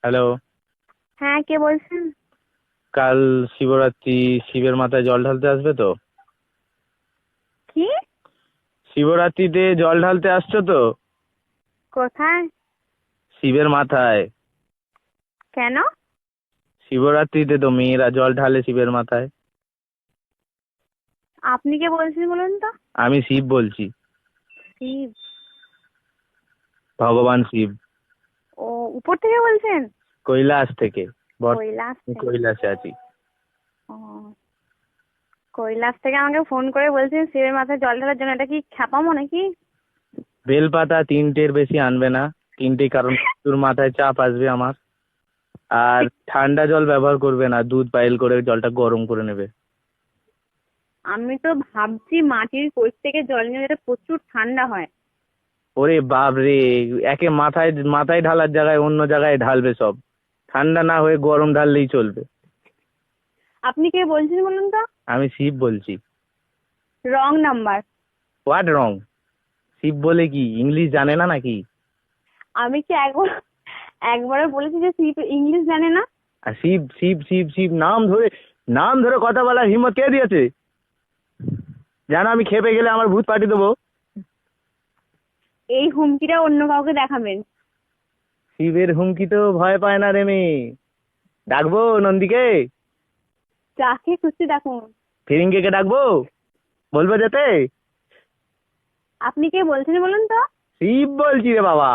Hello. হ্যাঁ, কে বলছেন? কাল শিবরাত্রি, শিবের মাথায় জল ঢালতে আসবে তো? কি? শিবরাত্রিতে জল ঢালতে আসছো তো? কোথায়? শিবের মাথায়। কেন? শিবরাত্রিতে তো মেয়েরা জল ঢালে শিবের মাথায়। আপনি কে বলছেন বলুন তো? আমি শিব বলছি। শিব? ভগবান শিব। ও, উপর থেকে বলছেন? কৈলাস থেকে। কৈলাস থেকে? কৈলাসে আছি। ও, কৈলাস থেকে আমাকে ফোন করে বলছেন শিবের মাথায় জল ঢালার জন্য। এটা কি খ্যাপামো নাকি? বেলপাতা তিনটের বেশি আনবে না। তিনটে, কারণ তোর মাথায় চাপ আসবে আমার। আর ঠান্ডা জল ব্যবহার করবে না, দুধ পাইল করে জলটা গরম করে নেবে। আমি তো ভাবছি মাটির কোষ থেকে জল নিয়ে যেটা প্রচুর ঠান্ডা হয়। ওরে বাপ রে! একে মাথায় মাথায় ঢালার জায়গায় অন্য জায়গায় ঢালবে সব। ঠান্ডা না হয়ে গরম ঢাললেই চলবে। আপনি কে বলছেন বলুন তো? আমি শিব বলছি। Wrong number. What wrong? Shiv বলে কি ইংলিশ জানে না নাকি? আমি কি একবারও বলেছি যে শিব ইংলিশ জানে না? আর শিব শিব শিব শিব নাম ধরে কথা বলার হিম্মত কে দিয়েছে? জানো আমি খেপে গেলে আমার ভূত পাঠিয়ে দেবো। এই হুমকিটা অন্য কাউকে দেখাবেন। শিবের হুমকি তো ভয় পায় না রে মেয়ে। ডাকবো নন্দীকে? যাকে খুশি দেখুন। ফিরিঙ্গিকে ডাকবো? বলবো যেতে? আপনি কে বলছেন বলুন তো? শিব বলছি রে বাবা।